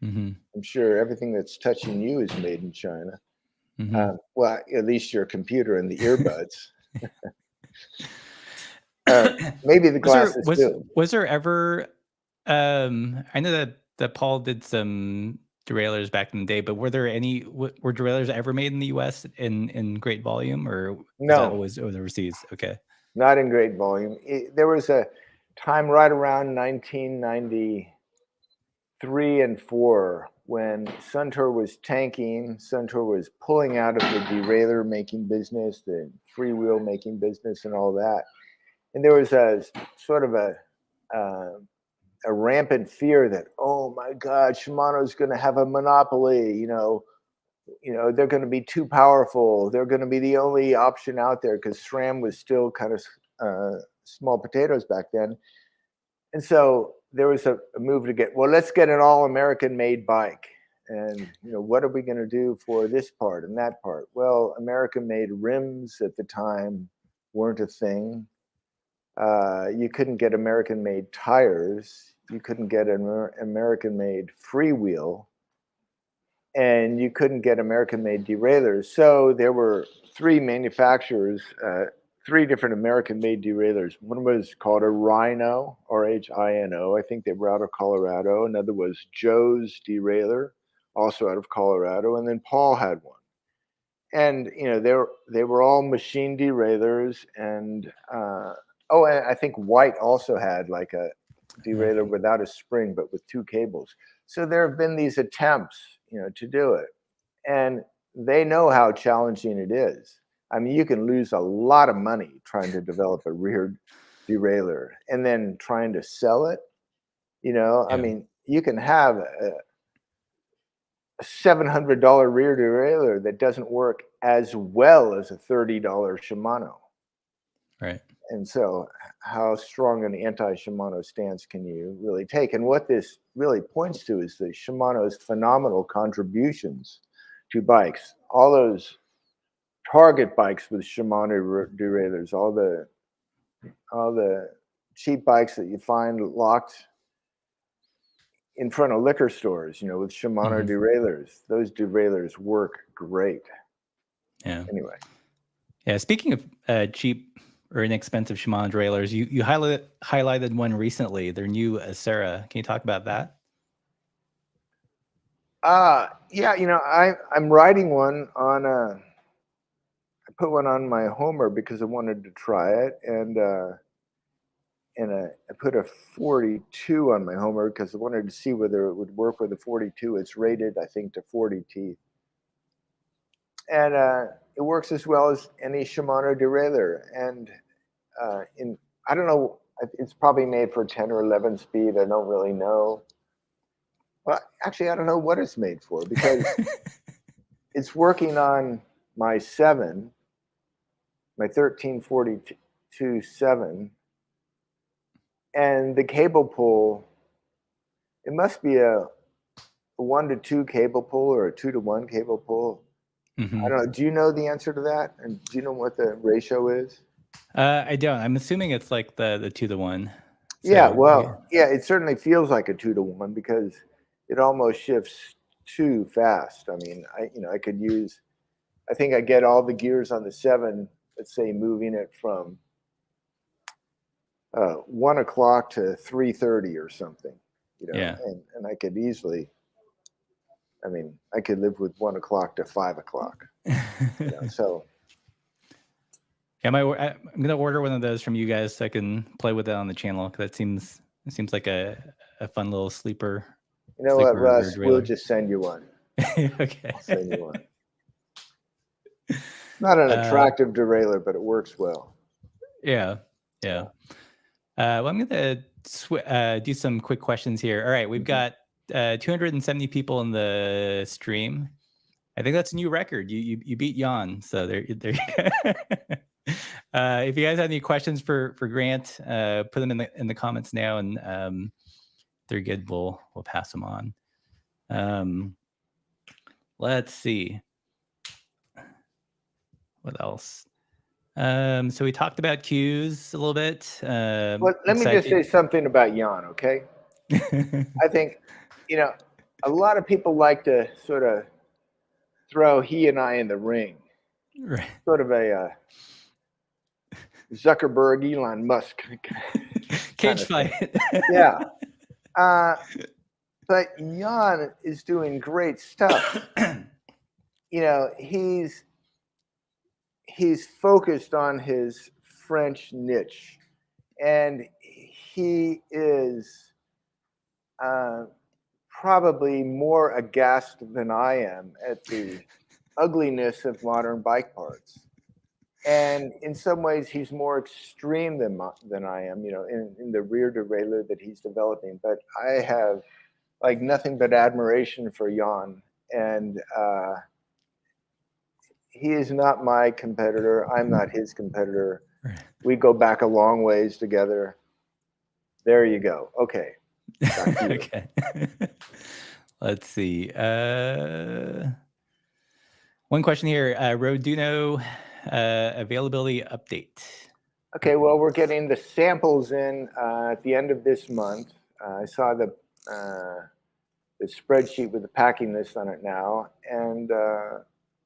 I'm sure everything that's touching you is made in China. Well, at least your computer and the earbuds. Maybe the glasses too. Was there ever? I know that Paul did some derailleurs back in the day, but were derailleurs ever made in the U.S. in great volume, or was that always overseas? Okay, not in great volume. There was a time right around 1993 and 4 when Suntour was tanking. Suntour was pulling out of the derailleur making business, the freewheel making business, and all that. And there was a sort of a rampant fear that, oh my God, Shimano's going to have a monopoly. They're going to be too powerful. They're going to be the only option out there, because SRAM was still kind of small potatoes back then. And so there was a move to let's get an all American made bike. And, what are we going to do for this part and that part? Well, American made rims at the time weren't a thing. You couldn't get American made tires. You couldn't get an American made freewheel. And you couldn't get American made derailleurs. So there were three manufacturers, three different American made derailleurs. One was called a Rhino, RHINO. I think they were out of Colorado. Another was Joe's Derailleur, also out of Colorado. And then Paul had one. And, they were all machine derailleurs. And, and I think White also had like a derailleur without a spring, but with two cables. So there have been these attempts, to do it. And they know how challenging it is. I mean, you can lose a lot of money trying to develop a rear derailleur and then trying to sell it. I mean, you can have a $700 rear derailleur that doesn't work as well as a $30 Shimano. Right. And so how strong an anti-Shimano stance can you really take? And what this really points to is the Shimano's phenomenal contributions to bikes. All those target bikes with Shimano derailleurs, all the cheap bikes that you find locked in front of liquor stores, with Shimano derailleurs. Those derailleurs work great. Yeah. Anyway. Yeah. Speaking of cheap or inexpensive Shimano derailleurs, you highlighted one recently, their new Acera. Can you talk about that? Yeah, I'm riding one on I put one on my Homer because I wanted to try it, and I put a 42 on my Homer because I wanted to see whether it would work with a 42. It's rated, I think, to 40 teeth, and it works as well as any Shimano derailleur. And I don't know, it's probably made for 10 or 11 speed. I don't really know. Well, actually, I don't know what it's made for, because it's working on my 7, my 1342 7, and the cable pull, it must be a 1-to-2 cable pull or a 2-to-1 cable pull. I don't know. Do you know the answer to that? And do you know what the ratio is? I don't. I'm assuming it's like the 2-to-1. Yeah, well, yeah, it certainly feels like a 2-to-1 because it almost shifts too fast. I mean, I could use, I think I get all the gears on the 7, let's say, moving it from 1 o'clock to 3:30 or something, Yeah. and I could easily, I mean, I could live with 1 o'clock to 5 o'clock. So. Yeah, I'm gonna order one of those from you guys so I can play with it on the channel, because it seems like a fun little sleeper. You know what, Russ? We'll just send you one. Okay. I'll send you one. Not an attractive derailleur, but it works well. Yeah. Well, I'm gonna do some quick questions here. All right, we've got 270 people in the stream. I think that's a new record. You beat Jan, so there you go. If you guys have any questions for Grant, put them in the comments now, and they're good. We'll pass them on. Let's see. What else? So we talked about cues a little bit. Well, let me just say something about Jan, okay? I think, a lot of people like to sort of throw he and I in the ring. Right. Sort of a Zuckerberg, Elon Musk cage fight. Yeah. But Jan is doing great stuff. He's focused on his French niche, and he is probably more aghast than I am at the ugliness of modern bike parts. And in some ways, he's more extreme than I am, in the rear derailleur that he's developing. But I have like nothing but admiration for Jan, and he is not my competitor. I'm not his competitor. We go back a long ways together. There you go. Okay. Back to you. Okay. Let's see. One question here. Roduno availability update. Okay, well, we're getting the samples in at the end of this month. I saw the spreadsheet with the packing list on it now, and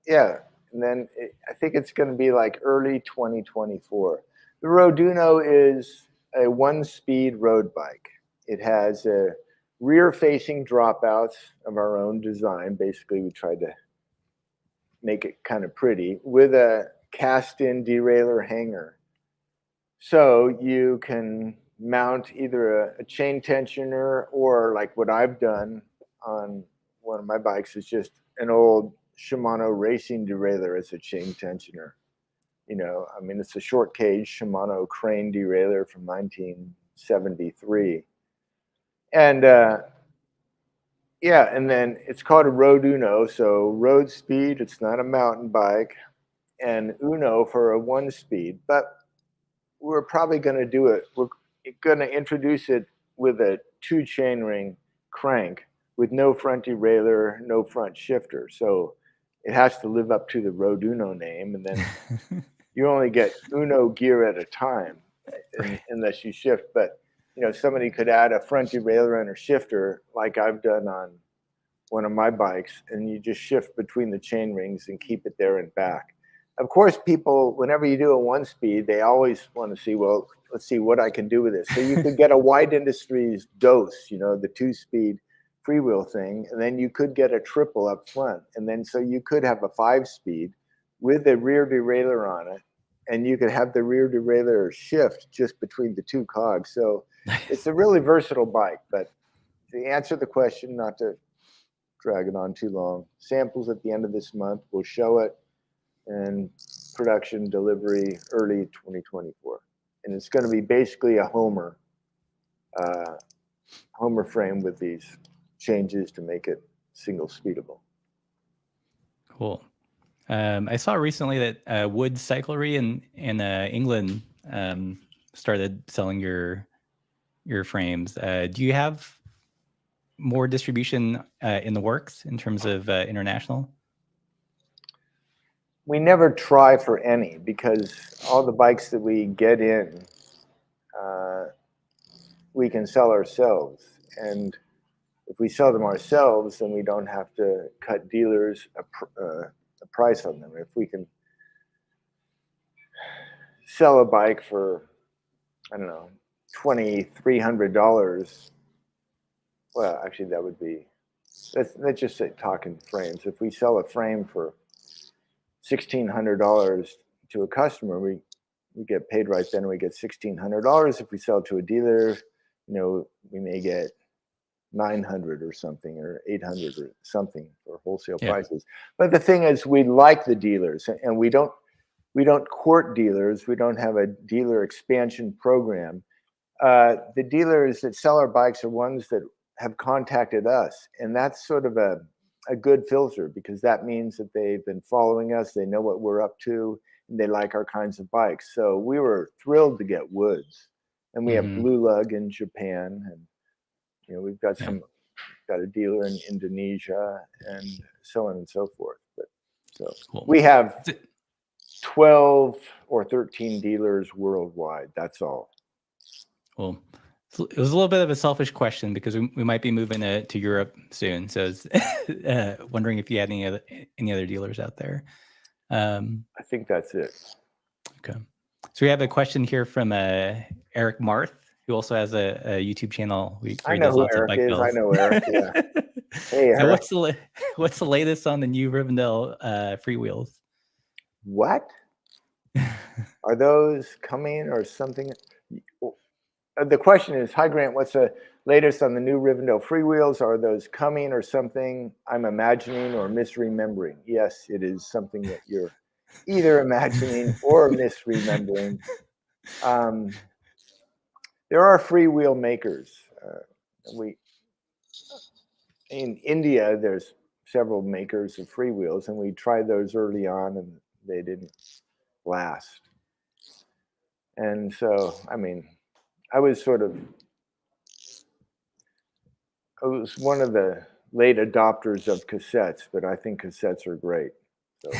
yeah, and then I think it's going to be like early 2024. The Roduno is a one-speed road bike. It has a rear-facing dropouts of our own design. Basically, we tried to make it kind of pretty with a cast-in derailleur hanger. So you can mount either a chain tensioner, or like what I've done on one of my bikes is just an old Shimano racing derailleur as a chain tensioner. I mean, it's a short cage Shimano crane derailleur from 1973. And yeah, and then it's called a Road Uno, so road speed, it's not a mountain bike, and Uno for a one speed. But we're probably going to do it. We're going to introduce it with a 2 chainring crank with no front derailleur, no front shifter. So it has to live up to the Road Uno name, and then you only get Uno gear at a time, unless you shift. But somebody could add a front derailleur and a shifter, like I've done on one of my bikes, and you just shift between the chain rings and keep it there and back. Of course, people, whenever you do a one speed, they always want to see, well, let's see what I can do with this. So you could get a Wide Industries Dose, the 2-speed freewheel thing, and then you could get a triple up front. And then so you could have a 5-speed with a rear derailleur on it, and you could have the rear derailleur shift just between the 2 cogs. So it's a really versatile bike. But to answer the question, not to drag it on too long, samples at the end of this month. We'll show it, and production delivery early 2024. And it's going to be basically a Homer frame with these changes to make it single speedable. Cool. I saw recently that Wood Cyclery in England started selling your frames. Do you have more distribution in the works in terms of international? We never try for any, because all the bikes that we get in, we can sell ourselves. And if we sell them ourselves, then we don't have to cut dealers a price on them. If we can sell a bike for, I don't know, $2,300, well, actually that would be, let's just say talking frames. If we sell a frame for $1,600 to a customer, we get paid right then. We get $1,600. If we sell to a dealer, we may get $900 or something, or $800 or something for wholesale prices. But the thing is, we like the dealers, and we don't court dealers. We don't have a dealer expansion program. The dealers that sell our bikes are ones that have contacted us, and that's sort of a good filter, because that means that they've been following us, they know what we're up to, and they like our kinds of bikes. So we were thrilled to get Woods, and we have Blue Lug in Japan, and we've got got a dealer in Indonesia, and so on and so forth. But so we have 12 or 13 dealers worldwide. That's all. Well, it was a little bit of a selfish question, because we might be moving to Europe soon. So I was wondering if you had any other dealers out there. I think that's it. Okay. So we have a question here from Eric Marth, who also has a YouTube channel. I know who Eric is. I know Eric. Yeah. Hey, Eric. So what's the latest on the new Rivendell freewheels? What? Are those coming or something? The question is, hi Grant, what's the latest on the new Rivendell freewheels? Are those coming or something I'm imagining or misremembering? Yes, it is something that you're either imagining or misremembering. Um, there are freewheel makers. We in India, there's several makers of freewheels, and we tried those early on, and they didn't last. And so, I mean, I was sort of, I was one of the late adopters of cassettes, but I think cassettes are great. So,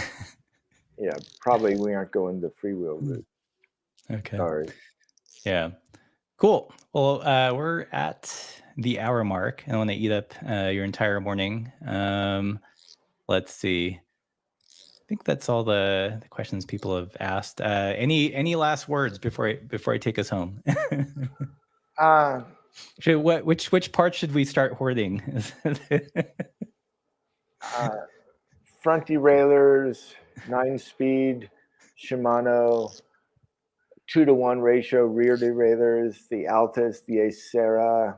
yeah, probably we aren't going the freewheel route. Okay. Sorry. Yeah. Cool. Well, we're at the hour mark. I don't want to eat up your entire morning. Let's see. I think that's all the questions people have asked. Any last words before I take us home? Uh, Which part should we start hoarding? front derailleurs, 9-speed, Shimano, 2-to-1 ratio rear derailleurs, the Altus, the Acera.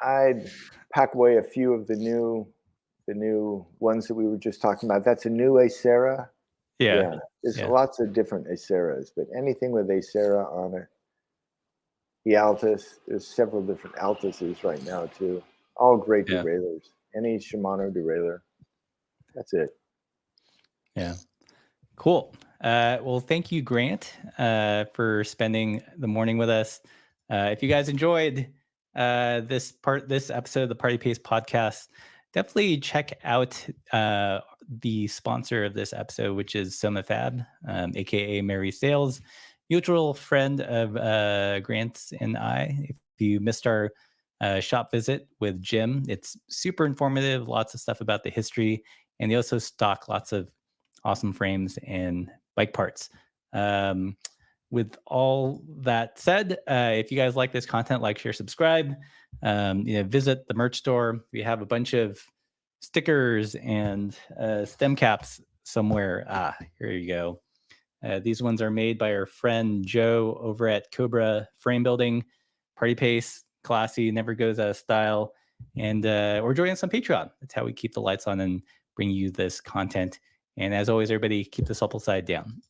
I'd pack away a few of the new ones that we were just talking about. That's a new Acera. Yeah. There's Yeah. lots of different Aceras, but anything with Acera on it. The Altus, there's several different Altuses right now too. All great Yeah. derailleurs. Any Shimano derailleur. That's it. Yeah. Cool. Well, thank you, Grant, for spending the morning with us. If you guys enjoyed this episode of the Party Pace podcast, definitely check out the sponsor of this episode, which is SomaFab, aka Mary Sales, mutual friend of Grant's and I. If you missed our shop visit with Jim, it's super informative, lots of stuff about the history, and they also stock lots of awesome frames and bike parts. With all that said, if you guys like this content, like, share, subscribe. Visit the merch store. We have a bunch of stickers and stem caps somewhere. Here you go. These ones are made by our friend Joe over at Cobra Frame Building. Party Pace, classy, never goes out of style. And or join us on Patreon. That's how we keep the lights on and bring you this content. And as always, everybody, keep the supple side down.